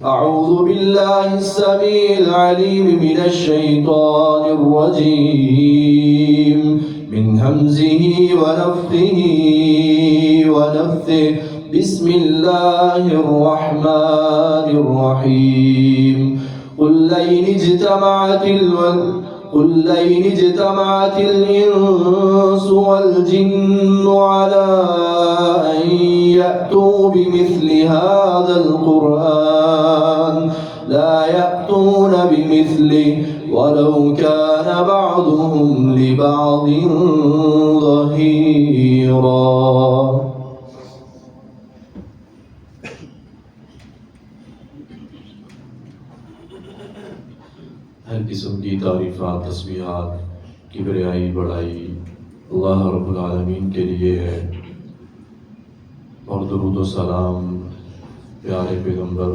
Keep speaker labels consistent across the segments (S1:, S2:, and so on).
S1: أعوذ بالله السميع العليم من الشيطان الرجيم من همزه ونفخه ونفثه بسم الله الرحمن الرحيم قل لئن اجتمعت الإنس والجن على أن يأتوا بمثل هذا القرآن لا يأتون بمثله ولو كان بعضهم لبعض ظهيرا.
S2: ہر قسم کی تعریفات، تسبیحات، کبریائی، بڑائی اللہ رب العالمین کے لیے ہے، اور درود و سلام پیارے پیغمبر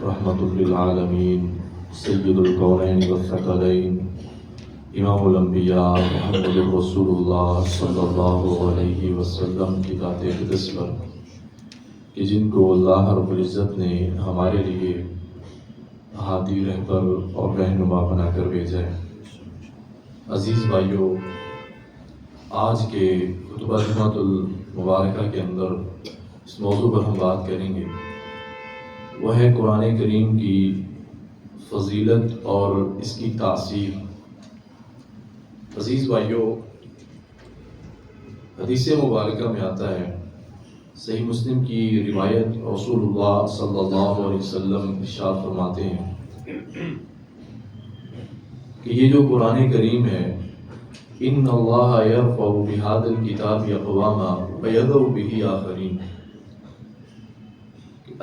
S2: رحمت للعالمین سید الکونین والثقلین امام الانبیاء محمد رسول اللہ صلی اللہ علیہ وسلم کی ذات اقدس پر کہ جن کو اللہ رب العزت نے ہمارے لیے ہادی رہبر اور رہنما بنا کر بھیجا ہے۔ عزیز بھائیوں، آج کے خطبہ جمعۃ المبارکہ کے اندر اس موضوع پر ہم بات کریں گے، وہ ہے قرآن کریم کی فضیلت اور اس کی تاثیر۔ عزیز بھائیوں، حدیث مبارکہ میں آتا ہے، صحیح مسلم کی روایت، رسول اللہ صلی اللہ علیہ وسلم ارشاد فرماتے ہیں کہ یہ جو قرآن کریم ہے، ان اللہ یرفع بہذا الکتاب اقواما ویضع بہ آخرین،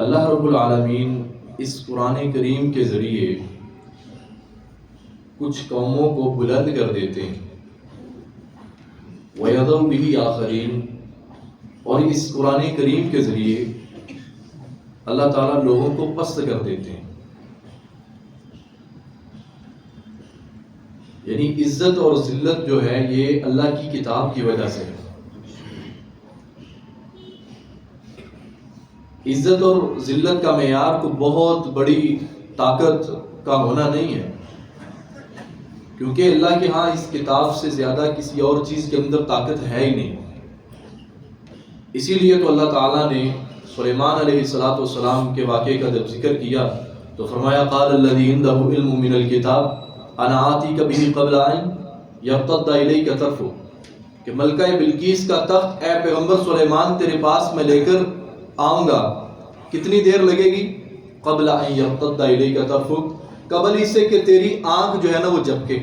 S2: اللہ رب العالمین اس قرآن کریم کے ذریعے کچھ قوموں کو بلند کر دیتے ہیں، ویضع بہ آخرین، اور اس قرآن کریم کے ذریعے اللہ تعالیٰ لوگوں کو پست کر دیتے ہیں۔ یعنی عزت اور ذلت جو ہے یہ اللہ کی کتاب کی وجہ سے ہے۔ عزت اور ذلت کا معیار کو بہت بڑی طاقت کا ہونا نہیں ہے، کیونکہ اللہ کے ہاں اس کتاب سے زیادہ کسی اور چیز کے اندر طاقت ہے ہی نہیں۔ اسی لیے تو اللہ تعالیٰ نے سلیمان علیہ السلام کے واقعے کا جب ذکر کیا تو فرمایا قال الذی عنده علم من الکتاب انا آتیک بہ قبل ان یرتد الیک طرفک، کہ ملکہ بلقیس کا تخت اے پیغمبر سلیمان تیرے پاس میں لے کر آؤں گا، کتنی دیر لگے گی؟ قبل ان یرتد الیک طرفک، قبل اس سے کہ تیری آنکھ جو ہے نا وہ جھپکے۔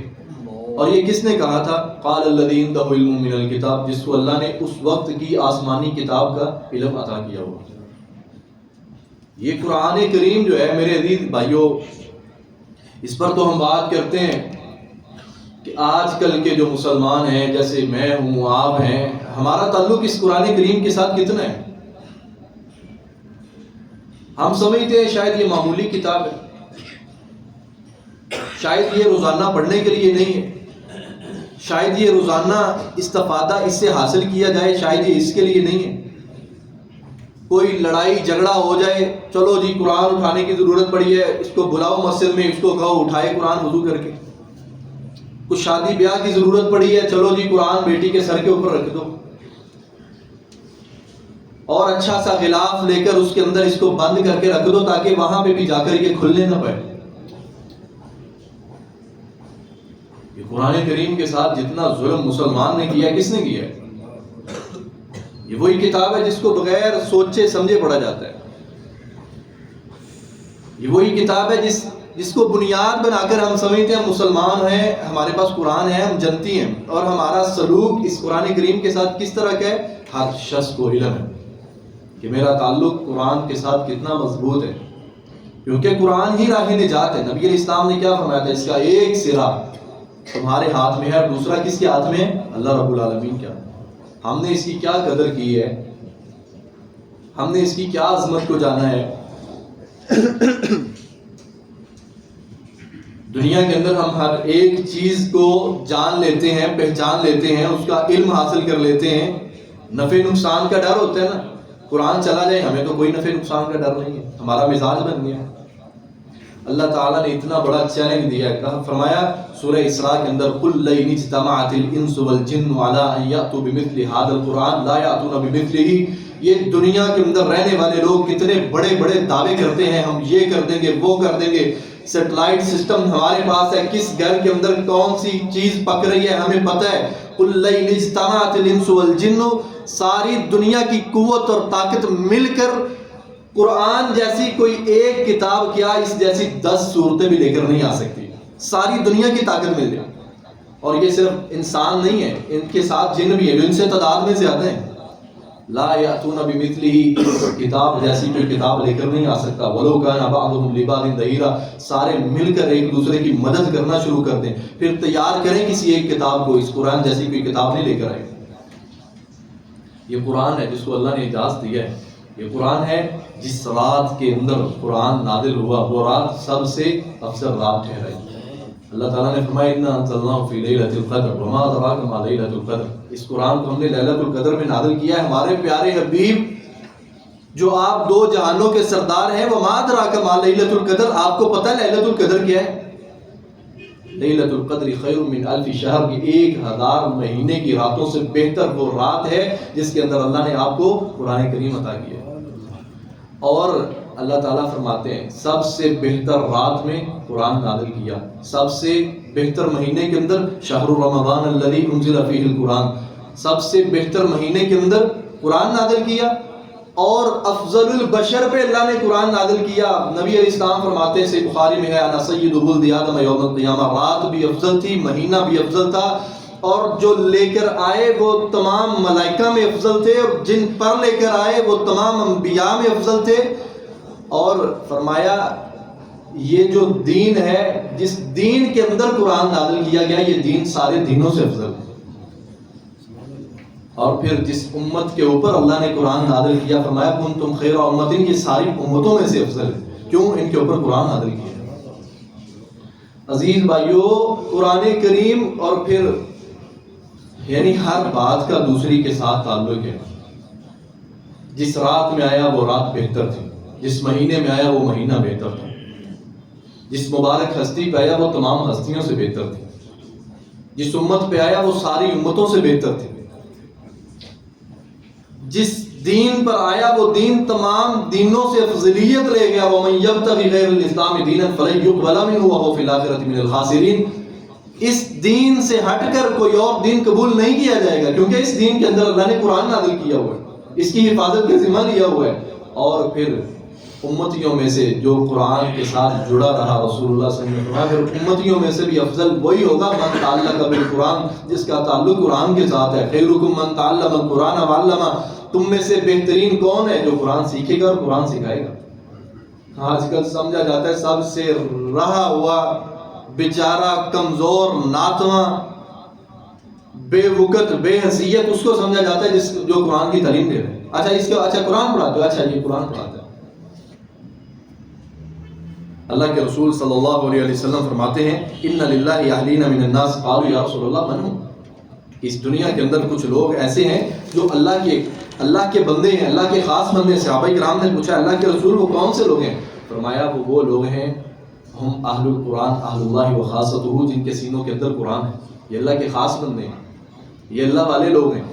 S2: اور یہ کس نے کہا تھا؟ قال الذی عنده علم من الکتاب، جس کو اللہ نے اس وقت کی آسمانی کتاب کا علم عطا کیا ہوا۔ یہ قرآن کریم جو ہے میرے عزیز بھائیوں، اس پر تو ہم بات کرتے ہیں کہ آج کل کے جو مسلمان ہیں، جیسے میں ہوں، آپ ہیں، ہمارا تعلق اس قرآن کریم کے ساتھ کتنا ہے؟ ہم سمجھتے ہیں شاید یہ معمولی کتاب ہے، شاید یہ روزانہ پڑھنے کے لیے نہیں ہے، شاید یہ روزانہ استفادہ اس سے حاصل کیا جائے، شاید یہ اس کے لیے نہیں ہے۔ کوئی لڑائی جھگڑا ہو جائے، چلو جی قرآن اٹھانے کی ضرورت پڑی ہے، اس کو بلاؤ مسجد میں، اس کو کہو اٹھائے قرآن وضو کر کے۔ کچھ شادی بیاہ کی ضرورت پڑی ہے، چلو جی قرآن بیٹی کے سر کے اوپر رکھ دو، اور اچھا سا غلاف لے کر اس کے اندر اس کو بند کر کے رکھ دو تاکہ وہاں پہ بھی جا کر یہ کھلنے نہ پڑے۔ یہ قرآن کریم کے ساتھ جتنا ظلم مسلمان نے کیا، کس نے کیا ہے؟ یہ وہی کتاب ہے جس کو بغیر سوچے سمجھے پڑھا جاتا ہے۔ یہ وہی کتاب ہے جس کو بنیاد بنا کر ہم سمجھتے ہیں مسلمان ہیں، ہمارے پاس قرآن ہے، ہم جنتی ہیں، اور ہمارا سلوک اس قرآن کریم کے ساتھ کس طرح کا ہے؟ ہر شخص کو علم ہے کہ میرا تعلق قرآن کے ساتھ کتنا مضبوط ہے، کیونکہ قرآن ہی راہ نجات ہے۔ نبی علیہ السلام نے کیا فرمایا تھا؟ اس کا ایک سرا تمہارے ہاتھ میں ہے، اور دوسرا کس کے ہاتھ میں ہے؟ اللہ رب العالمین کا۔ ہم نے اس کی کیا قدر کی ہے، ہم نے اس کی کیا عظمت کو جانا ہے۔ دنیا کے اندر ہم ہر ایک چیز کو جان لیتے ہیں، پہچان لیتے ہیں، اس کا علم حاصل کر لیتے ہیں، نفع نقصان کا ڈر ہوتا ہے نا، قرآن چلا جائے ہمیں تو کوئی نفع نقصان کا ڈر نہیں ہے، ہمارا مزاج بن گیا ہے۔ اللہ تعالیٰ نے اتنا بڑا چیلنج دیا ہے، کہا فرمایا سورہ اسراء کے اندر قُلْ لَئِنِ اجْتَمَعَتِ الْإِنسُ وَالْجِنُّ عَلَىٰ أَن يَأْتُوا بِمِثْلِ هَٰذَا الْقُرْآنِ لَا يَأْتُونَ بِمِثْلِهِ۔ یہ دنیا کے اندر رہنے والے لوگ کتنے بڑے بڑے دعوے کرتے ہیں، ہم یہ کر دیں گے وہ کر دیں گے، سیٹلائٹ سسٹم ہمارے پاس ہے، کس گھر کے اندر کون سی چیز پک رہی ہے ہمیں پتہ ہے۔ قُلْ لَئِنِ اجْتَمَعَتِ الْإِنسُ وَالْجِنُّ، ساری دنیا کی قوت اور طاقت مل کر قرآن جیسی کوئی ایک کتاب کیا اس جیسی 10 صورتیں بھی لے کر نہیں آ سکتی، ساری دنیا کی طاقت مل جائے۔ اور یہ صرف انسان نہیں ہے، ان کے ساتھ جن بھی ہیں جو ان سے تعداد میں زیادہ ہیں۔ لا یأتون بمثلہ، کتاب جیسی کوئی کتاب لے کر نہیں آ سکتا۔ ولو کان بعضهم لبعض ظہیرا، سارے مل کر ایک دوسرے کی مدد کرنا شروع کر دیں، پھر تیار کریں کسی ایک کتاب کو، اس قرآن جیسی کوئی کتاب نہیں لے کر آئے۔ یہ قرآن ہے جس کو اللہ نے اجازت دیا ہے، یہ قرآن ہے جس رات کے اندر قرآن نازل ہوا، وہ رات سب سے افضل رات ٹھہرائی۔ اللہ تعالیٰ نے فرمایا اِنَّا أَنزَلْنَاهُ فِي لَيْلَةِ الْقَدْرِ وَمَا أَدْرَاكَ مَا لَيْلَةُ الْقَدْرِ۔ اس قرآن کو ہم نے لیلۃ القدر میں نازل کیا ہے، ہمارے پیارے حبیب جو آپ دو جہانوں کے سردار ہیں، وَمَا أَدْرَاكَ مَا لَيْلَةُ الْقَدْرِ، آپ کو پتہ ہے لیلۃ القدر کیا ہے؟ لیلۃ القدر خیر من الف شہر، کی 1000 مہینے کی راتوں سے بہتر وہ رات ہے جس کے اندر اللہ نے آپ کو قرآن کریم عطا کیا ہے۔ اور اللہ تعالیٰ فرماتے ہیں سب سے بہتر رات میں قرآن نازل کیا، سب سے بہتر مہینے کے اندر شہر رمضان الذی انزل فیہ القرآن، سب سے بہتر مہینے کے اندر قرآن نازل کیا، اور افضل البشر پہ اللہ نے قرآن نازل کیا۔ نبی علیہ السلام فرماتے ہیں، صحیح بخاری میں ہے، انا سید ولد آدم یوم القیامہ، رات بھی افضل تھی، مہینہ بھی افضل تھا، اور جو لے کر آئے وہ تمام ملائکہ میں افضل تھے، اور جن پر لے کر آئے وہ تمام انبیاء میں افضل تھے۔ اور فرمایا یہ جو دین ہے، جس دین کے اندر قرآن نازل کیا گیا، یہ دین سارے دینوں سے افضل ہے۔ اور پھر جس امت کے اوپر اللہ نے قرآن نازل کیا، فرمایا کنتم خیر امت، یہ ساری امتوں میں سے افضل ہے، کیوں؟ ان کے اوپر قرآن نازل کیا۔ عزیز بھائیو، قرآن کریم اور پھر یعنی ہر بات کا دوسری کے ساتھ تعلق ہے۔ جس رات میں آیا وہ رات بہتر تھی، جس مہینے میں آیا وہ مہینہ بہتر تھا، جس مبارک ہستی پہ آیا وہ تمام ہستیوں سے بہتر تھی، جس امت پہ آیا وہ ساری امتوں سے بہتر تھی، جس دین پر آیا وہ دین تمام دینوں سے افضلیت لے گیا۔ وَمَن يَبْتَغِ غَيْرَ الْإِسْلَامِ دِينًا فَلَن يُقْبَلَ مِنْهُ وَهُوَ فِي الْآخِرَةِ مِنَ الْخَاسِرِينَ۔ اس دین سے ہٹ کر کوئی اور دین قبول نہیں کیا جائے گا، کیونکہ اس دین کے اندر اللہ نے قرآن نازل کیا ہوا ہے، اس کی حفاظت کا ذمہ لیا ہوا ہے۔ اور پھر امتیوں میں سے جو قرآن کے ساتھ جڑا رہا، رسول اللہ صلی اللہ علیہ وسلم، پھر امتیوں میں سے بھی افضل وہی ہوگا من تعلق بالقرآن، جس کا تعلق قرآن کے ساتھ ہے۔ خیرکم من تعلم القرآن وعلمہ، تم میں سے بہترین کون ہے جو قرآن سیکھے گا اور قرآن سکھائے گا۔ آج کل سمجھا جاتا ہے سب سے رہا ہوا بیچارہ کمزور ناتواں بے وقت بے حیثیت اس کو سمجھا جاتا ہے جو قرآن کی تعلیم دے رہے ہیں۔ اچھا قرآن پڑھاتے ہو، اچھا یہ قرآن پڑھاتا ہے۔ اللہ کے رسول صلی اللہ علیہ وسلم فرماتے ہیں ان للہ اہلین من الناس قالوا یا رسول اللہ من ہم، اس دنیا کے اندر کچھ لوگ ایسے ہیں جو اللہ کے بندے ہیں، اللہ کے خاص بندے ہیں۔ صحابہ کرام نے پوچھا اللہ کے رسول وہ کون سے لوگ ہیں؟ فرمایا وہ لوگ ہیں ہم اہل القرآن اہل اللہ و خاصتہ، جن کے سینوں کے اندر قرآن ہے، یہ اللہ کے خاص بندے ہیں، یہ اللہ والے لوگ ہیں۔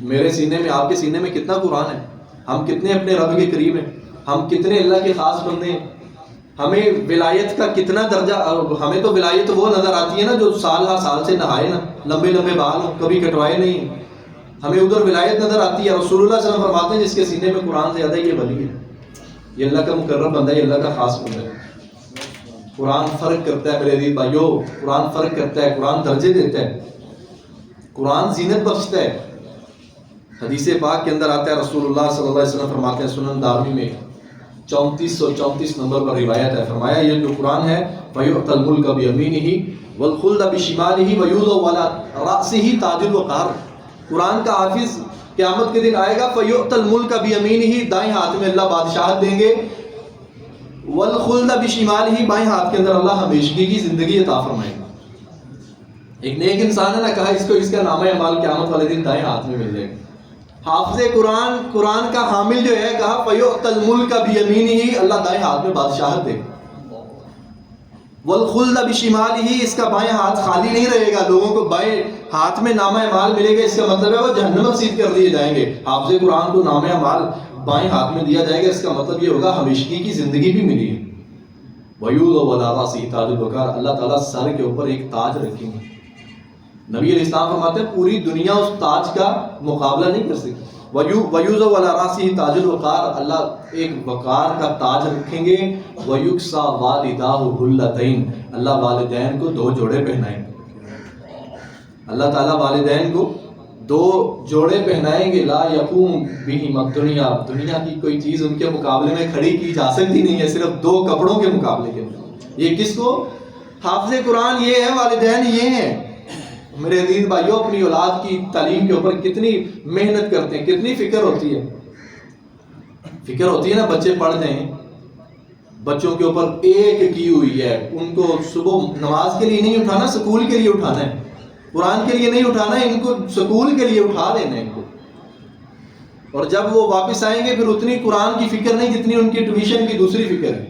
S2: میرے سینے میں، آپ کے سینے میں کتنا قرآن ہے؟ ہم کتنے اپنے رب کے قریب ہیں؟ ہم کتنے اللہ کے خاص بندے ہیں؟ ہمیں ولایت کا کتنا درجہ، ہمیں تو ولایت وہ نظر آتی ہے نا جو سال ہر سال سے نہائے نا، لمبے لمبے بال ہوں، کبھی کٹوائے نہیں، ہمیں ادھر ولایت نظر آتی ہے۔ رسول اللہ صلی اللہ علیہ وسلم فرماتے ہیں جس کے سینے میں قرآن سے زیادہ یہ ولی ہے، یہ اللہ کا مقرب بندہ ہے، یہ اللہ کا خاص بندہ ہے۔ قرآن فرق کرتا ہے میرے عزیز بھائیو، قرآن فرق کرتا ہے، قرآن درجے دیتا ہے، قرآن زینت بخشتا ہے۔ حدیث پاک کے اندر آتا ہے، رسول اللہ صلی اللہ علیہ وسلم فرماتے ہیں، سنن دارمی میں 3434 نمبر پر روایت ہے، فرمایا یہ جو قرآن ہے فَيُعْطَى الْمُلْكَ بِيَمِينِهِ وَالْخُلْدَ بِشِمَالِهِ وَيُوضَعُ عَلَى رَأْسِهِ تَاجُ الْوَقَارِ۔ قرآن کا حافظ قیامت کے دن آئے گا، فَيُعْطَى الْمُلْكَ بِيَمِينِهِ، دائیں ہاتھ میں اللہ بادشاہت دیں گے، وَالْخُلْدَ بِشِمَالِهِ، بائیں ہاتھ کے اندر اللہ ہمیشگی کی زندگی عطا فرمائے گا۔ ایک نیک انسان ہے نا، کہا اس کو اس کا نامہ اعمال قیامت والے دن دائیں ہاتھ میں مل جائے گا، حافظ قرآن، قرآن کا حامل جو ہے، کہا فَيُؤْتَى الْمُلْكَ بِيَمِينِهِ، اللہ دائیں ہاتھ میں بادشاہت دے گا، وَالْخُلْدَ بِشِمَالِهِ، اس کا بائیں ہاتھ خالی نہیں رہے گا، لوگوں کو بائیں ہاتھ میں نامہ اعمال ملے گا، اس کا مطلب ہے وہ جہنم رسید کر دیے جائیں گے۔ حافظ قرآن کو نامہ اعمال بائیں ہاتھ میں دیا جائے گا، اس کا مطلب یہ ہوگا ہمیشگی کی زندگی بھی ملی ہے۔ وَيُوضَعُ عَلَىٰ رَأْسِهِ تاج الوقار، اللہ تعالیٰ سر کے اوپر ایک تاج رکھیں گے۔ نبی علیہ السلام فرماتے ہیں پوری دنیا اس تاج کا مقابلہ نہیں کر سکتی۔ وَيُوضَعُ عَلَىٰ رَأْسِهِ تاج الوقار، اللہ ایک وقار کا تاج رکھیں گے۔ وَيُكْسَىٰ وَالِدَاهُ حُلَّتَيْنِ، اللہ والدین کو 2 جوڑے پہنائیں گے۔ اللہ تعالیٰ والدین کو 2 جوڑے پہنائیں گے۔ لا یقوم بہم الدنیا، دنیا کی کوئی چیز ان کے مقابلے میں کھڑی کی جا سکتی نہیں ہے، صرف 2 کپڑوں کے مقابلے کے اندر۔ یہ کس کو؟ حافظ قرآن یہ ہے، والدین یہ ہیں۔ میرے عزیز بھائیو، اپنی اولاد کی تعلیم کے اوپر کتنی محنت کرتے ہیں، کتنی فکر ہوتی ہے، فکر ہوتی ہے نا، بچے پڑھ جائیں، بچوں کے اوپر ایک کی ہوئی ہے، ان کو صبح نماز کے لیے نہیں اٹھانا، سکول کے لیے اٹھانا ہے، قرآن کے لیے نہیں اٹھانا ہے، ان کو سکول کے لیے اٹھا دینا ہے ان کو، اور جب وہ واپس آئیں گے پھر اتنی قرآن کی فکر نہیں جتنی ان کی ٹیوشن کی دوسری فکر ہے،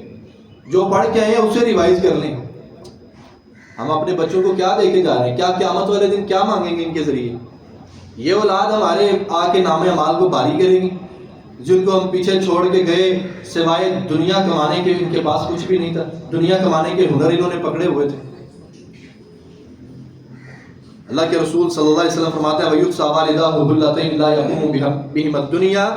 S2: جو پڑھ کے آئے ہیں اسے ریوائز کر لیں۔ ہم اپنے بچوں کو کیا دے کے جا رہے ہیں، کیا قیامت والے دن کیا مانگیں گے ان کے ذریعے؟ یہ اولاد ہمارے آ کے نام اعمال کو باری کرے گی، جن کو ہم پیچھے چھوڑ کے گئے سوائے دنیا کمانے کے، ان کے پاس کچھ بھی نہیں تھا، دنیا کمانے کے ہنر انہوں نے پکڑے ہوئے تھے۔ اللہ کے رسول صلی اللہ علیہ وسلم فرماتے ہیں وَيُكْسَىٰ وَالِدَاهُ حُلَّتَيْنِ لَا يَقُومُ بِهِمَا الدُّنْيَا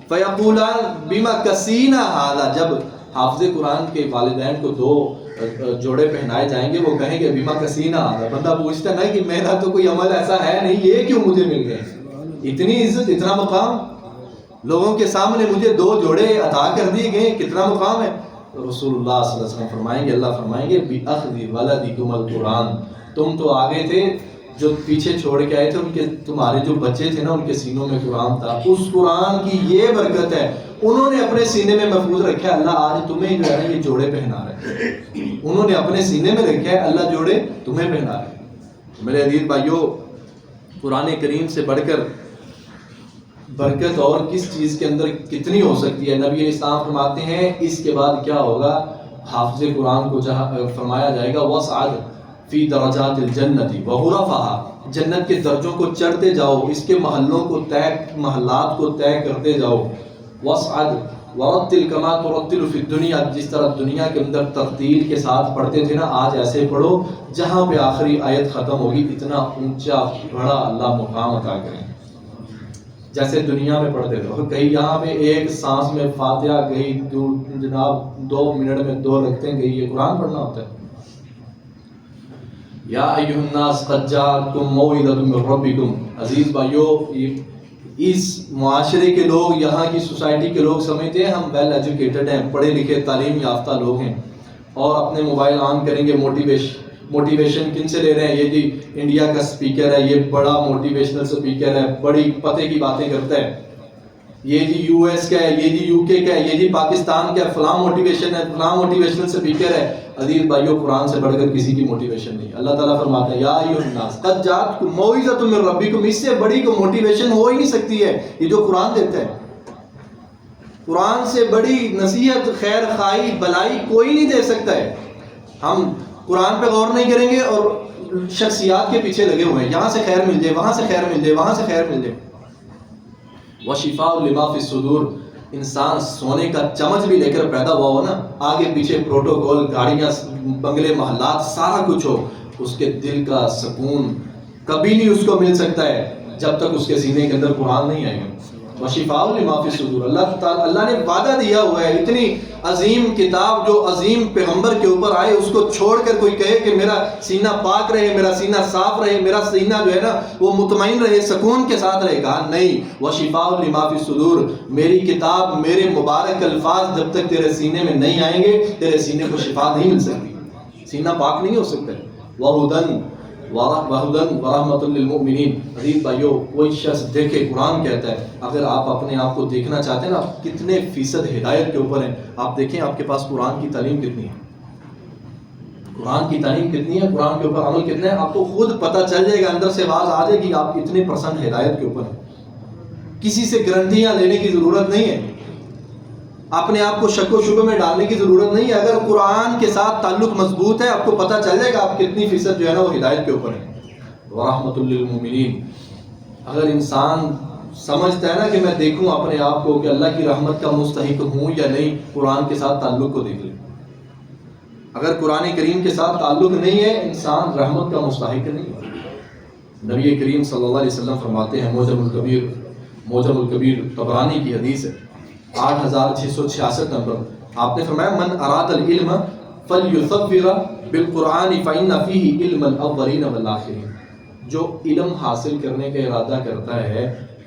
S2: فَيَقُولَانِ بِمَا كَسِينَا هَٰذَا، جب حافظ قرآن کے والدین کو 2 جوڑے پہنائے جائیں گے، وہ کہیں گے بیما کسینہ، بندہ پوچھتا نہیں کہ میرا تو کوئی عمل ایسا ہے نہیں، یہ کیوں مجھے مل گئے، اتنی عزت، اتنا مقام، لوگوں کے سامنے مجھے 2 جوڑے عطا کر دیے گئے، کتنا مقام ہے۔ رسول اللہ صلی اللہ علیہ وسلم فرمائیں گے، اللہ فرمائیں گے بِأَخْذِ وَلَدِكُمُ الْقُرْآنَ، تم تو آگے تھے، جو پیچھے چھوڑ کے آئے تھے ان کے، تمہارے جو بچے تھے نا ان کے سینوں میں قرآن تھا، اس قرآن کی یہ برکت ہے، انہوں نے اپنے سینے میں محفوظ رکھا ہے، اللہ آج تمہیں جو ہے نا یہ جوڑے پہنا رہے ہیں، انہوں نے اپنے سینے میں رکھا ہے، اللہ جوڑے تمہیں پہنا رہے ہیں۔ میرے عزیز بھائیو، قرآن کریم سے بڑھ کر برکت اور کس چیز کے اندر کتنی ہو سکتی ہے۔ نبی علیہ السلام فرماتے ہیں اس کے بعد کیا ہوگا، حافظ قرآن کو جہاں فرمایا جائے گا وَاصْعَدْ فی درجات الجنت وغرفہا، جنت کے درجوں کو چڑھتے جاؤ، اس کے محلوں کو محلات کو طے کرتے جاؤ۔ وَاصْعَدْ وَرَتِّلْ كَمَا تُرَتِّلُ فِي الدُّنْيَا، جس طرح دنیا کے اندر ترتیل کے ساتھ پڑھتے تھے نا، آج ایسے پڑھو جہاں پہ آخری آیت ختم ہوگی اتنا اونچا بڑا اللہ مقام عطا کریں، جیسے دنیا میں پڑھتے تھے۔ اور کہیں یہاں پہ ایک سانس میں فاتحہ گئی، جناب 2 منٹ میں 2 رکعتیں گئی، یہ قرآن پڑھنا ہوتا ہے۔ یا ایھا الناس قد جاءتکم موعظۃ من ربکم، عزیز بھائیو، اس معاشرے کے لوگ، یہاں کی سوسائٹی کے لوگ سمجھتے ہیں ہم ویل ایجوکیٹڈ ہیں، پڑھے لکھے تعلیم یافتہ لوگ ہیں، اور اپنے موبائل آن کریں گے موٹیویشن کن سے لے رہے ہیں، یہ جی انڈیا کا سپیکر ہے، یہ بڑا موٹیویشنل سپیکر ہے، بڑی پتے کی باتیں کرتا ہے، یہ جی یو ایس کا ہے، یہ جی یو کے کا ہے، یہ جی پاکستان کا ہے، فلاں موٹیویشن ہے، فلاں موٹیویشنل سپیکر ہے۔ عزیز بھائیو، قرآن سے بڑھ کر کسی کی موٹیویشن نہیں۔ اللہ تعالیٰ فرماتے ہیں یا ایھا الناس قد جاءتکم موعظۃ من ربکم، اس سے بڑی کوئی موٹیویشن ہو ہی نہیں سکتی ہے یہ جو قرآن دیتا ہے۔ قرآن سے بڑی نصیحت، خیر خواہی، بلائی کوئی نہیں دے سکتا ہے۔ ہم قرآن پہ غور نہیں کریں گے اور شخصیات کے پیچھے لگے ہوئے ہیں، یہاں سے خیر مل جائے، وہاں سے خیر مل جائے، وہاں سے خیر مل جائے۔ وَشِفَاءٌ لِمَا فِي الصُّدُورِ، انسان سونے کا چمچ بھی لے کر پیدا ہوا ہو نا، آگے پیچھے پروٹوکول، گاڑیاں، بنگلے، محلات، سارا کچھ ہو، اس کے دل کا سکون کبھی نہیں اس کو مل سکتا ہے جب تک اس کے سینے کے اندر قرآن نہیں آئے گا۔ وَشِفَاءٌ لِمَا فِي الصُّدُورِ، اللہ نے وعدہ دیا ہوا ہے، اتنی عظیم کتاب جو عظیم پیغمبر کے اوپر آئے، اس کو چھوڑ کر کوئی کہے کہ میرا سینہ پاک رہے، میرا سینہ صاف رہے، میرا سینہ جو ہے نا وہ مطمئن رہے، سکون کے ساتھ رہے گا، نہیں۔ وَشِفَاءٌ لِمَا فِي الصُّدُورِ، میری کتاب، میرے مبارک الفاظ جب تک تیرے سینے میں نہیں آئیں گے، تیرے سینے کو شفا نہیں مل سکتی، سینہ پاک نہیں ہو سکتا۔ وَهُدًى وَرَحْمَةٌ لِّلْمُؤْمِنِينَ، عزیز بھائیو، کوئی شخص دیکھے، قرآن کہتا ہے، اگر آپ اپنے آپ کو دیکھنا چاہتے ہیں نا آپ کتنے فیصد ہدایت کے اوپر ہیں، آپ دیکھیں آپ کے پاس قرآن کی تعلیم کتنی ہے، قرآن کی تعلیم کتنی ہے، قرآن کے اوپر عمل کتنا ہے، آپ کو خود پتہ چل جائے گا، اندر سے آواز آ جائے گی آپ اتنے % ہدایت کے اوپر ہیں۔ کسی سے گارنٹیاں لینے کی ضرورت نہیں ہے، اپنے آپ کو شک و شبہ میں ڈالنے کی ضرورت نہیں ہے. اگر قرآن کے ساتھ تعلق مضبوط ہے آپ کو پتہ چل جائے گا آپ کتنی فیصد جو ہے نا وہ ہدایت کے اوپر ہے. ورحمۃ للمؤمنین. اگر انسان سمجھتا ہے نا کہ میں دیکھوں اپنے آپ کو کہ اللہ کی رحمت کا مستحق ہوں یا نہیں، قرآن کے ساتھ تعلق کو دیکھ لے. اگر قرآن کریم کے ساتھ تعلق نہیں ہے انسان رحمت کا مستحق نہیں ہے. نبی کریم صلی اللہ علیہ وسلم فرماتے ہیں، موجم الکبیر طبرانی کی حدیث ہے 8666 نمبر، آپ نے فرمایا من اراد العلم فلیصور بالقرآن فإن فیہ علم الاولین والآخرین. جو علم حاصل کرنے کا ارادہ کرتا ہے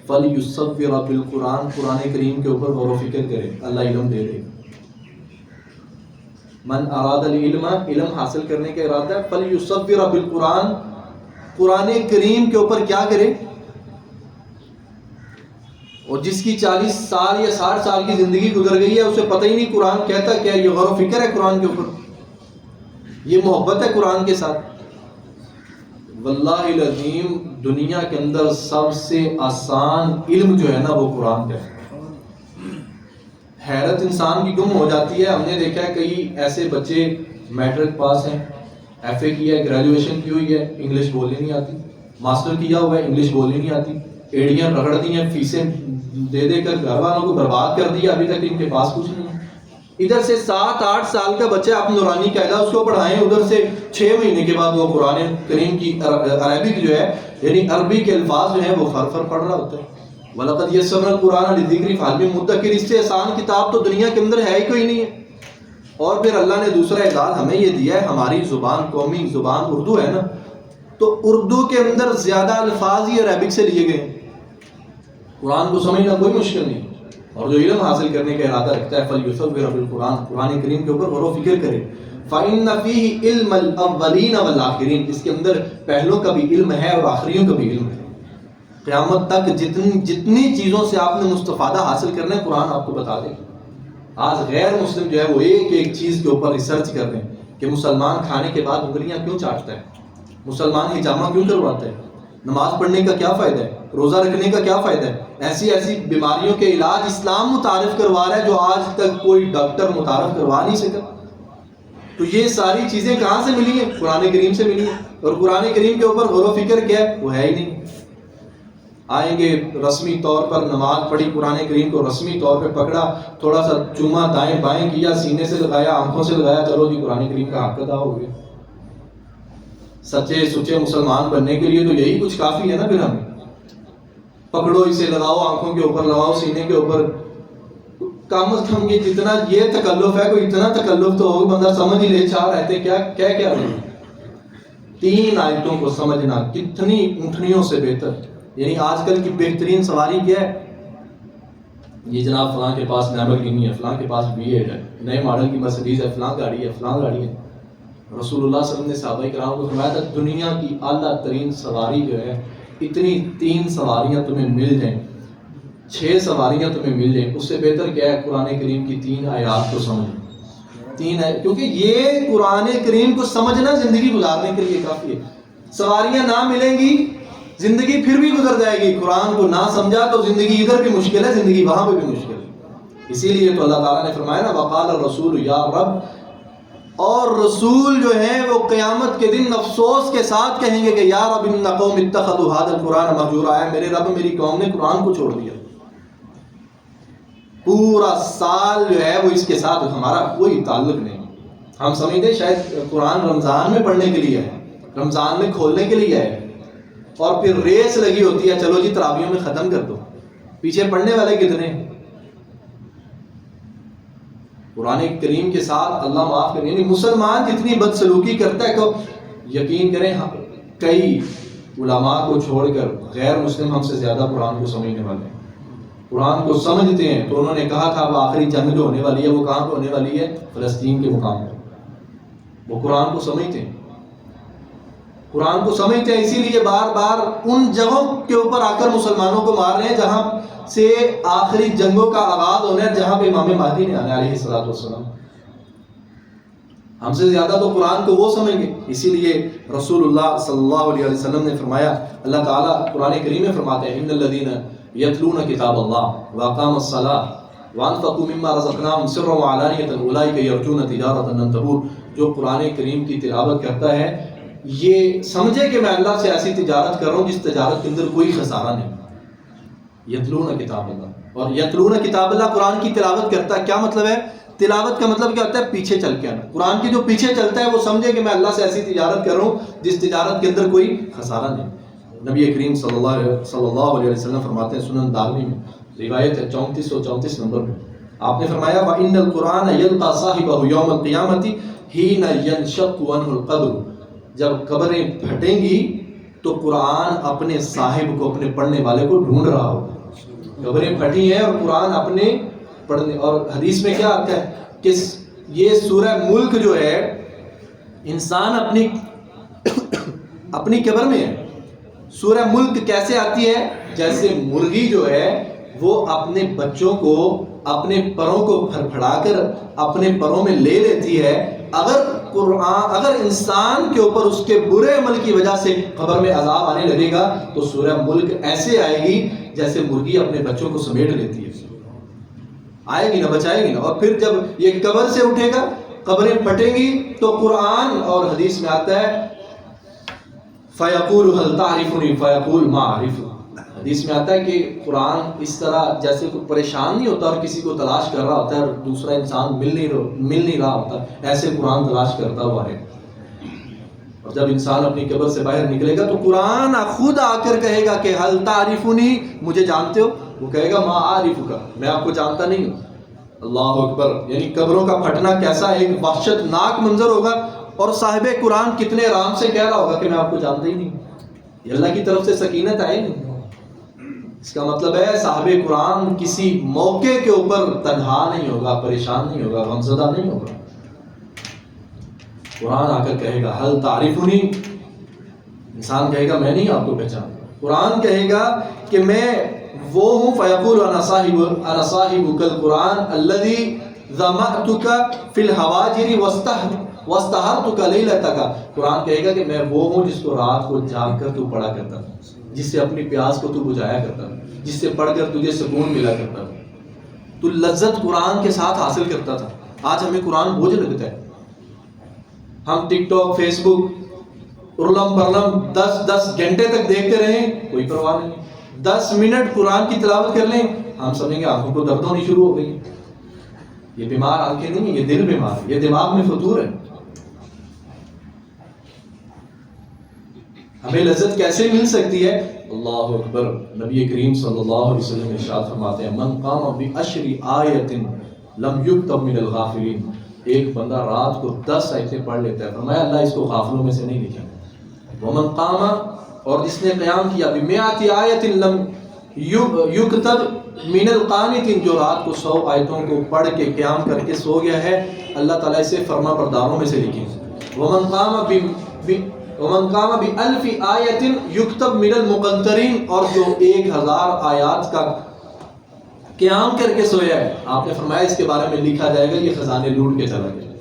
S2: فلیصور بالقرآن، قرآن کریم کے اوپر غور و فکر کرے، اللہ علم دے دے. من اراد العلم، علم حاصل کرنے کا ارادہ ہے، فلیصور بالقرآن، قرآن کریم کے اوپر کیا کرے. اور جس کی 40 سال یا 60 سال کی زندگی گزر گئی ہے اسے پتہ ہی نہیں قرآن کہتا کیا. یہ غور و فکر ہے قرآن کے اوپر، یہ محبت ہے قرآن کے ساتھ. واللہ العظیم دنیا کے اندر سب سے آسان علم جو ہے نا وہ قرآن کا ہے. حیرت انسان کی گم ہو جاتی ہے. ہم نے دیکھا ہے کئی ایسے بچے میٹرک پاس ہیں، ایف اے کیا ہے، گریجویشن کی ہوئی ہے، انگلش بولنی نہیں آتی، ماسٹر کیا ہوا ہے، انگلش بولنی نہیں آتی، ایڑیاں رگڑ دی ہیں، فیسیں دے دے کر گھر والوں کو برباد کر دیا، ابھی تک ان کے پاس کچھ نہیں ہے. ادھر سے 7-8 سال کا بچہ آپ نورانی قاعدہ اس کو پڑھائیں، ادھر سے 6 مہینے کے بعد وہ قرآن کریم کی عربک جو ہے یعنی عربی کے الفاظ جو ہیں وہ فر پڑھ رہا ہوتا ہے. وَلَقَدْ يَسَّرْنَا الْقُرْآنَ لِلذِّكْرِ فَهَلْ مِن مُدَّكِرٍ. اس سے آسان کتاب تو دنیا کے اندر ہے ہی کوئی نہیں ہے. اور پھر اللہ نے دوسرا اعزاز ہمیں یہ دیا ہے، ہماری زبان قومی زبان اردو ہے نا، تو اردو کے اندر زیادہ الفاظ ہی عربک سے لیے گئے ہیں. قرآن کو سمجھنا کوئی مشکل نہیں، اور جو علم حاصل کرنے کا ارادہ رکھتا ہے فلیصور بالقرآن، قرآن کریم کے اوپر غور و فکر کرے. فإن فیہ علم الاولین والآخرین. اس کے اندر پہلوں کا بھی علم ہے اور آخریوں کا بھی علم ہے. قیامت تک جتنی چیزوں سے آپ نے مستفادہ حاصل کرنا ہے قرآن آپ کو بتا دے. آج غیر مسلم جو ہے وہ ایک چیز کے اوپر ریسرچ کر رہے ہیں کہ مسلمان کھانے کے بعد انگلیاں کیوں چاٹتا ہے، مسلمان حجامہ کیوں کرواتا ہے، نماز پڑھنے کا کیا فائدہ ہے، روزہ رکھنے کا کیا فائدہ ہے. ایسی بیماریوں کے علاج اسلام متعارف کروا رہا ہے جو آج تک کوئی ڈاکٹر متعارف کروا نہیں سکا. تو یہ ساری چیزیں کہاں سے ملی ہیں؟ قرآن کریم سے ملی ہیں. اور قرآن کریم کے اوپر غور و فکر کیا ہے؟ وہ ہے ہی نہیں. آئیں گے رسمی طور پر نماز پڑھی، قرآن کریم کو رسمی طور پہ پکڑا، تھوڑا سا چوما دائیں بائیں کیا، سینے سے لگایا، آنکھوں سے لگایا، چلو جی قرآن کریم کا حق ادا ہو گیا. سچے سچے مسلمان بننے کے لیے تو یہی کچھ کافی ہے نا. پھر ہمیں پکڑو، اسے لگاؤ، آنکھوں کے اوپر لگاؤ، سینے کے اوپر. کم از کم یہ جتنا یہ تکلف ہے، کوئی اتنا تکلف تو ہو بندہ سمجھ ہی لے. چاہ رہتے کیا 3 آیتوں کو سمجھنا کتنی اونٹنیوں سے بہتر. یعنی آج کل کی بہترین سواری کیا ہے؟ یہ جناب فلاں کے پاس لیمبورگینی ہے، فلاں کے پاس B8 ہے، نئے ماڈل کی مرسیڈیز ہے، فلاں گاڑی ہے، فلاں گاڑی ہے. رسول اللہ صلی اللہ علیہ وسلم نے صحابہ کرام کو فرمایا تھا دنیا کی اعلیٰ ترین سواری جو ہے اتنی 3 سواریاں تمہیں مل جائیں، 6 سواریاں تمہیں مل جائیں، اس سے بہتر کیا ہے قرآن کریم کی 3 آیات کو سمجھنا. 3 آیات، کیونکہ یہ قرآن کریم کو سمجھنا زندگی گزارنے کے لیے کافی ہے. سواریاں نہ ملیں گی زندگی پھر بھی گزر جائے گی. قرآن کو نہ سمجھا تو زندگی ادھر بھی مشکل ہے، زندگی وہاں پہ بھی مشکل ہے. اسی لیے تو اللہ تعالیٰ نے فرمایا نا وقال الرسول یا رب. اور رسول جو ہیں وہ قیامت کے دن افسوس کے ساتھ کہیں گے کہ یا رب ان قوم اتخذوا هذا القرآن مہجورا. ہے میرے رب میری قوم نے قرآن کو چھوڑ دیا. پورا سال جو ہے وہ اس کے ساتھ ہمارا کوئی تعلق نہیں. ہم سمجھتے شاید قرآن رمضان میں پڑھنے کے لیے ہے، رمضان میں کھولنے کے لیے ہے، اور پھر ریس لگی ہوتی ہے چلو جی تراویحوں میں ختم کر دو. پیچھے پڑھنے والے کتنے؟ قرآن کریم کے ساتھ اللہ معاف کرے. یعنی مسلمان جتنی بدسلوکی کرتا ہے تو یقین کریں کئی علماء کو چھوڑ کر غیر مسلم ہم سے زیادہ قرآن کو سمجھنے والے ہیں، قرآن کو سمجھتے ہیں. تو انہوں نے کہا تھا وہ آخری جنگ جو ہونے والی ہے وہ کہاں پہ ہونے والی ہے؟ فلسطین کے مقام پر. وہ قرآن کو سمجھتے ہیں، قرآن کو سمجھتے ہیں. اسی لیے بار بار ان جگہوں کے اوپر آ کر مسلمانوں کو مار رہے ہیں جہاں سے آخری جنگوں کا آغاز ہونا ہے، جہاں پہ امام مہدی نے آنا علیہ الصلوۃ والسلام. ہم سے زیادہ تو قرآن کو وہ سمجھ گے. اسی لیے رسول اللہ صلی اللہ علیہ وسلم نے فرمایا، اللہ تعالیٰ قرآن کریم میں فرماتے ہیں ان الذین یتلون کتاب اللہ واقاموا الصلاۃ وانفقوا مما رزقناهم سرا وعلانیۃ اولئک یرجون تجارۃ لن تبور. جو قرآن کریم کی تلاوت کرتا ہے یہ سمجھے کہ میں اللہ سے ایسی تجارت کر رہا ہوں جس تجارت کے اندر کوئی خسارہ نہیں. یتلون کتاب اللہ، اور یتلون کتاب اللہ قرآن کی تلاوت کرتا ہے. کیا مطلب ہے؟ تلاوت کا مطلب کیا ہوتا ہے؟ پیچھے چل کے آنا. قرآن کی جو پیچھے چلتا ہے وہ سمجھے کہ میں اللہ سے ایسی تجارت کر رہا ہوں جس تجارت کے اندر کوئی خسارہ نہیں. نبی کریم صلی اللہ علیہ وسلم فرماتے ہیں، سنن دارمی میں روایت ہے 3434 نمبر میں، آپ نے فرمایا وَإِنَّ الْقُرْآنَ يَلْقَى صَاحِبَهُ يَوْمَ الْقِيَامَةِ حِينَ يَنشَقُّ عَنْهُ الْقَبْرُ. جب قبریں پھٹیں گی تو قرآن اپنے صاحب کو، اپنے پڑھنے والے کو ڈھونڈ رہا ہوگا. قبریں پھٹی ہیں اور قرآن اپنے پڑھنے، اور حدیث میں کیا آتا ہے کہ یہ سورہ ملک جو ہے انسان اپنی قبر میں ہے. سورہ ملک کیسے آتی ہے؟ جیسے مرغی جو ہے وہ اپنے بچوں کو اپنے پروں کو پھڑپھڑا کر اپنے پروں میں لے لیتی ہے. اگر انسان کے اوپر اس کے برے عمل کی وجہ سے قبر میں عذاب آنے لگے گا تو سورہ ملک ایسے آئے گی جیسے مرغی اپنے بچوں کو سمیٹ لیتی ہے. آئے گی نا، بچائے گی نا. اور پھر جب یہ قبر سے اٹھے گا، قبریں پھٹیں گی تو قرآن، اور حدیث میں آتا ہے فَيَقُولُ هَلْ تَعْرِفُنِي فَيَقُولُ مَا أَعْرِفُ. حدیث میں آتا ہے کہ قرآن اس طرح جیسے کوئی پریشان نہیں ہوتا اور کسی کو تلاش کر رہا ہوتا ہے اور دوسرا انسان مل نہیں رہا ہوتا، ایسے قرآن تلاش کرتا ہوا ہے. اور جب انسان اپنی قبر سے باہر نکلے گا تو قرآن خود آ کر کہے گا کہ هَلْ تَعْرِفُنِي، مجھے جانتے ہو؟ وہ کہے گا مَا أَعْرِفُكَ، میں آپ کو جانتا نہیں ہوں. اللہ اکبر. یعنی قبروں کا پھٹنا کیسا ایک وحشت ناک منظر ہوگا، اور صاحب قرآن کتنے آرام سے کہہ رہا ہوگا کہ میں آپ کو جانتا ہی نہیں. یہ اللہ کی طرف سے سکینت آئے گی. اس کا مطلب ہے صاحب قرآن کسی موقع کے اوپر تنہا نہیں ہوگا، پریشان نہیں ہوگا، غمزدہ نہیں ہوگا. قرآن آ کر کہے گا ہل تعریفنی، انسان کہے گا میں نہیں آپ کو پہچانتا. قرآن کہے گا کہ میں وہ ہوں، فیقول انا صاحبک القرآن الذی ظمأتک فی الحواجر واستہرتک لیلتک. قرآن کہے گا کہ میں وہ ہوں جس کو رات کو جاگ کر تو پڑھا کرتا تھا، جس سے اپنی پیاس کو تو بجھایا کرتا تھا، جس سے پڑھ کر تجھے سکون ملا کرتا تھا، تو لذت قرآن کے ساتھ حاصل کرتا تھا. آج ہمیں قرآن بوجھ لگتا ہے. ہم ٹک ٹاک، فیس بک ارلم پرلم 10 گھنٹے تک دیکھتے رہیں، کوئی پرواہ نہیں. 10 منٹ قرآن کی تلاوت کر لیں، ہم سمجھیں گے آنکھوں کو درد ہونی شروع ہو گئی. یہ بیمار آنکھیں نہیں ہیں، یہ دل بیمار ہے، یہ دماغ میں فطور ہے. ہمیں لذت کیسے مل سکتی ہے؟ اللہ اکبر. نبی کریم صلی اللہ علیہ وسلم ارشاد فرماتے ہیں من قام بعشر آیۃ لم یکتب من الغافلین. ایک بندہ رات کو 10 آیتیں پڑھ لیتا ہے، فرمایا اللہ اس کو غافلوں میں سے نہیں لکھے گا. ومن قام، اور جس نے قیام کیا بمئات آیۃ لم یکتب من القانتین، جو رات کو 100 آیتوں کو پڑھ کے قیام کر کے سو گیا ہے، اللہ تعالیٰ اسے فرما برداروں میں سے لکھے گا. ومن قام بألف آیۃ یکتب من المقنطرین، اور جو 1000 آیات کا قیام کر کے سویا ہے، آپ نے فرمایا اس کے بارے میں لکھا جائے گا یہ خزانے لوٹ کے چلا گیا،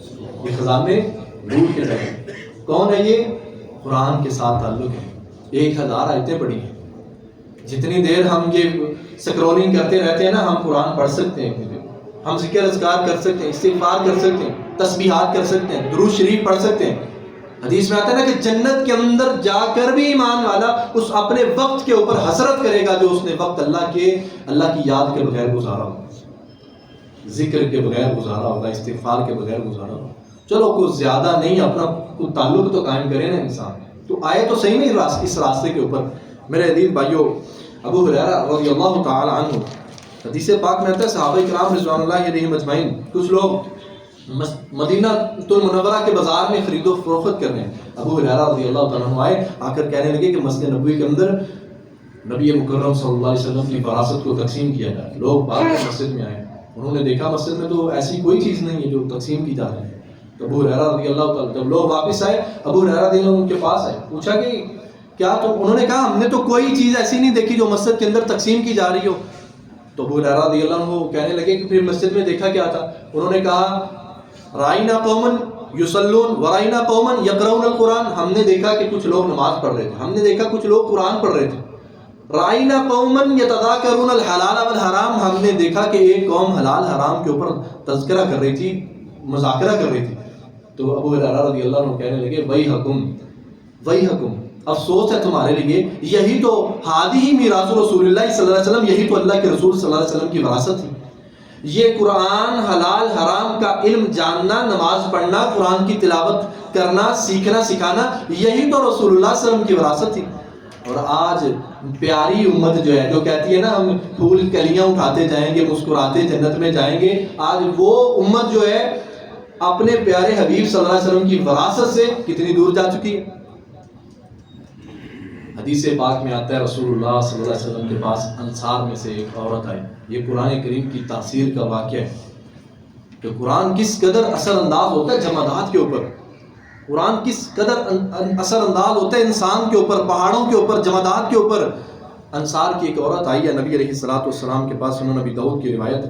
S2: یہ خزانے لوٹ کے چلا گیا. کون ہے یہ؟ قرآن کے ساتھ تعلق ہے. 1000 آیتیں پڑھی ہیں. جتنی دیر ہم یہ سکرولنگ کرتے رہتے ہیں نا، ہم قرآن پڑھ سکتے ہیں، ہم ذکر اذکار کر سکتے ہیں، استغفار کر سکتے ہیں، تسبیحات کر سکتے ہیں، درود شریف پڑھ سکتے ہیں. حدیث میں آتا ہے نا کہ جنت کے اندر جا کر بھی ایمان والا اس اپنے وقت کے اوپر حسرت کرے گا جو اس نے وقت اللہ کی یاد کے بغیر گزارا ہوگا، ذکر کے بغیر گزارا ہوگا، استغفار کے بغیر گزارا ہوگا. چلو کچھ زیادہ نہیں، اپنا کوئی تعلق تو قائم کرے نا انسان. تو آئے تو صحیح نہیں اس راستے کے اوپر. میرے عزیز بھائیو، ابو ہریرہ رضی اللہ تعالی عنہ، حدیث پاک میں آتا ہے صحابہ کرام رضوان اللہ علیہم اجمعین، کچھ لوگ مدینہ المنورہ کے بازار میں خرید و فروخت کر رہے ہیں. ابو ہریرہ رضی اللہ تعالیٰ عنہ آئے، آ کر کہنے لگے کہ مسجد نبوی کے اندر نبی مکرم صلی اللہ علیہ وسلم کی وراثت کو تقسیم کیا جائے. لوگ بعد میں مسجد میں آئے، انہوں نے دیکھا مسجد میں تو ایسی کوئی چیز نہیں ہے جو تقسیم کی جا رہی ہے. تو ابو ہریرہ رضی اللہ تعالیٰ، جب لوگ واپس آئے، ابو ہریرہ رضی اللہ عنہ ان کے پاس آئے، پوچھا کہ کیا؟ تو انہوں نے کہا ہم نے تو کوئی چیز ایسی نہیں دیکھی جو مسجد کے اندر تقسیم کی جا رہی ہو. تو ابو ہریرہ رضی اللہ عنہ کہنے لگے کہ پھر مسجد میں دیکھا کیا تھا؟ انہوں نے کہا رائنا قومن یصلون ورائنا قومن یقرؤون القرآن. ہم نے دیکھا کہ کچھ لوگ نماز پڑھ رہے تھے، ہم نے دیکھا کچھ لوگ قرآن پڑھ رہے تھے. رائنا قومن یتذاکرون الحلال والحرام، ہم نے دیکھا کہ ایک قوم حلال حرام کے اوپر تذکرہ کر رہی تھی، مذاکرہ کر رہی تھی. تو ابو ہریرہ رضی اللہ عنہ کہنے لگے ویحکم، افسوس ہے تمہارے لیے، یہی تو ہادی میراث رسول اللہ صلی اللہ علیہ وسلم، یہی تو اللہ کے رسول صلی اللہ علیہ وسلم کی وراثت تھی. یہ قرآن حلال حرام کا علم جاننا، نماز پڑھنا، قرآن کی تلاوت کرنا، سیکھنا سکھانا، یہی تو رسول اللہ صلی اللہ علیہ وسلم کی وراثت تھی. اور آج پیاری امت جو ہے، جو کہتی ہے نا ہم پھول کلیاں اٹھاتے جائیں گے، مسکراتے جنت میں جائیں گے، آج وہ امت جو ہے اپنے پیارے حبیب صلی اللہ علیہ وسلم کی وراثت سے کتنی دور جا چکی ہے. حدیث پاک میں آتا ہے رسول اللہ صلی اللہ علیہ وسلم کے پاس انصار میں سے ایک عورت آئی. یہ قرآن کریم کی تاثیر کا واقعہ ہے کہ قرآن کس قدر اثر انداز ہوتا ہے جمادات کے اوپر، قرآن کس قدر اثر انداز ہوتا ہے انسان کے اوپر، پہاڑوں کے اوپر، جمادات کے اوپر. انصار کی ایک عورت آئی ہے نبی علیہ الصلوۃ والسلام کے پاس، سنن نبی داؤد کی روایت،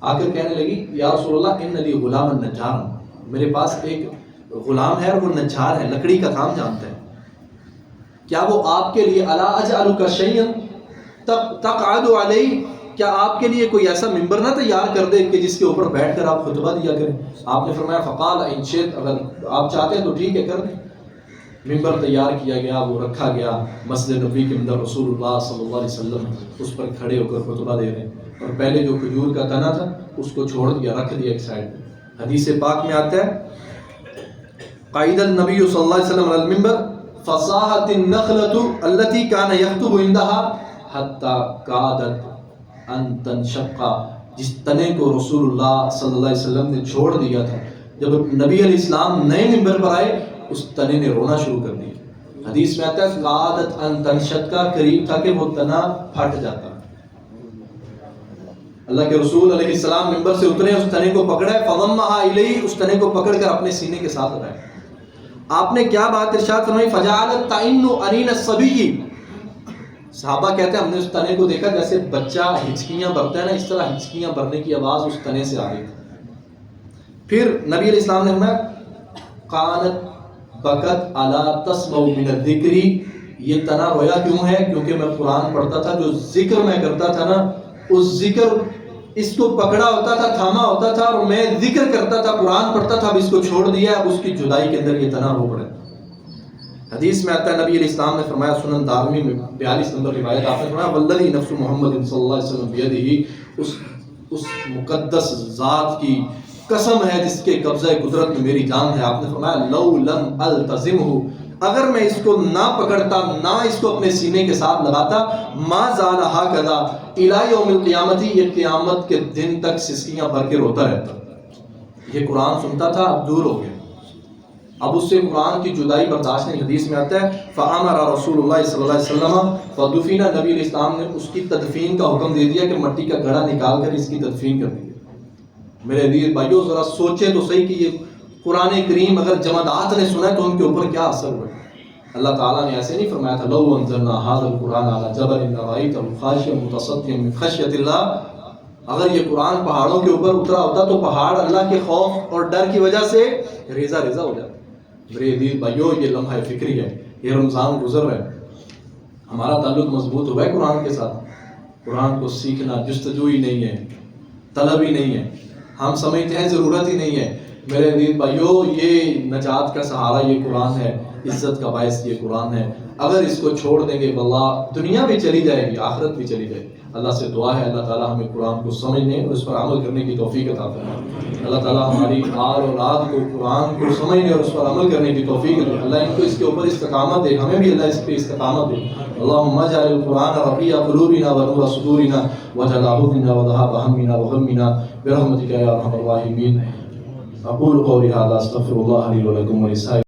S2: آ کر کہنے لگی یا رسول اللہ ان لی غلام نجار، میرے پاس ایک غلام ہے اور وہ نجار ہے، لکڑی کا کام جانتا ہے، کیا وہ آپ کے لیے الا اجعلک شیئا تقعد علیہ، کیا آپ کے لیے کوئی ایسا ممبر نہ تیار کر دے کہ جس کے اوپر بیٹھ کر آپ خطبہ دیا کریں. آپ نے فرمایا فقال ان شئت، اگر آپ چاہتے ہیں تو ٹھیک ہے کر دیں. ممبر تیار کیا گیا، وہ رکھا گیا مسجد نبوی کے اندر، رسول اللہ صلی اللہ علیہ وسلم اس پر کھڑے ہو کر خطبہ دے رہے ہیں، اور پہلے جو کھجور کا تنا تھا اس کو چھوڑ دیا، رکھ دیا ایک سائڈ پہ. حدیث پاک میں آتا ہے قائد النبی صلی اللہ علیہ وسلم علی المنبر فصاحت النخلة التي كان يخطب عندها حتى كادت ان تنشق، جس تنے کو رسول اللہ صلی اللہ علیہ وسلم نے چھوڑ دیا تھا، جب نبی علیہ السلام نئے منبر پر آئے اس تنے نے رونا شروع کر دیا. حدیث میں آتا ہے کادت ان تنشق، کا قریب تھا کہ وہ تنا پھٹ جاتا. اللہ کے رسول علیہ السلام منبر سے اترے، اس تنے کو پکڑا، فضمها الیہ، اس تنے کو پکڑ کر اپنے سینے کے ساتھ لگایا. آپ نے کیا بات ارشاد فرمائی فجعلت تعن انین الصبی، صحابہ کہتے ہیں ہم نے اس تنے کو دیکھا جیسے بچہ ہچکیاں بھرتا ہے نا، اس طرح ہچکیاں بھرنے کی آواز اس تنے سے آ رہی تھی. پھر نبی علیہ السلام نے فرمایا قالت بکت الا تسمع من الذکر، یہ تنا رویا کیوں ہے؟ کیونکہ میں قرآن پڑھتا تھا، جو ذکر میں کرتا تھا نا، اس ذکر اس کو پکڑا ہوتا تھا، تھاما ہوتا تھا، اور میں ذکر کرتا تھا، قرآن پڑھتا تھا، اب اس کو چھوڑ دیا، اب اس کی جدائی کے اندر یہ تنا رو پڑے. حدیث میں آتا ہے نبی علیہ السلام نے فرمایا، سنن دارمی میں 42 نمبر روایت، آپ نے فرمایا والذی نفس محمد صلی اللہ علیہ وسلم بیدہ، اس مقدس ذات کی قسم ہے جس کے قبضہ قدرت میں میری جان ہے. آپ نے فرمایا لو لم التزمہ، اگر میں اس کو نہ پکڑتا، نہ اس کو اپنے سینے کے ساتھ لگاتا، ما زال ہکذا الی یوم القیامت، یہ قیامت کے دن تک سسکیاں بھر کے روتا رہتا. یہ قرآن سنتا تھا، اب دور ہو گیا، اب اس سے قرآن کی جدائی برداشت نہیں. حدیث میں آتا ہے فامر رسول اللہ صلی اللہ علیہ وسلم فدفن، نبی علیہ السلام نے اس کی تدفین کا حکم دے دیا کہ مٹی کا گھڑا نکال کر اس کی تدفین کر دی. میرے عزیز بھائیو ذرا سوچیں تو صحیح کہ یہ قرآن کریم اگر جمادات نے سنا ہے تو ان کے اوپر کیا اثر ہوا. اللہ تعالیٰ نے ایسے نہیں فرمایا تھا لو انزلنا هذا القرآن على جبل لرأيته خاشعا متصدعا من خشية الله، اگر یہ قرآن پہاڑوں کے اوپر اترا ہوتا تو پہاڑ اللہ کے خوف اور ڈر کی وجہ سے ریزہ ریزہ ہو جاتا. میرے عزیز بھائیو یہ لمحہ فکری ہے، یہ رمضان گزر رہا ہے، ہمارا تعلق مضبوط ہوا ہے قرآن کے ساتھ. قرآن کو سیکھنا جستجو ہی نہیں ہے، طلب ہی نہیں ہے، ہم سمجھتے ہیں ضرورت ہی نہیں ہے. میرے عزیز بھائیو یہ نجات کا سہارا یہ قرآن ہے، عزت کا باعث یہ قرآن ہے. اگر اس کو چھوڑ دیں گے واللہ دنیا بھی چلی جائے گی، آخرت بھی چلی جائے گی. اللہ سے دعا ہے اللہ تعالیٰ ہمیں قرآن کو سمجھنے اور اس پر عمل کرنے کی توفیق عطا فرمائے. اللہ تعالیٰ ہماری آل اولاد کو قرآن کو سمجھنے اور اس پر عمل کرنے کی توفیق دے. اللہ ان کو اس کے اوپر استقامت دے، ہمیں بھی اللہ اس پہ استقامت دے. اللہم اجعل القرآن ربیع قلوبنا ونور صدورنا وجلاء حزننا وذهاب همنا وغمنا برحمتک یا ارحم الراحمین. اقول قولی هذا استغفر الله لي ولكم ولسائر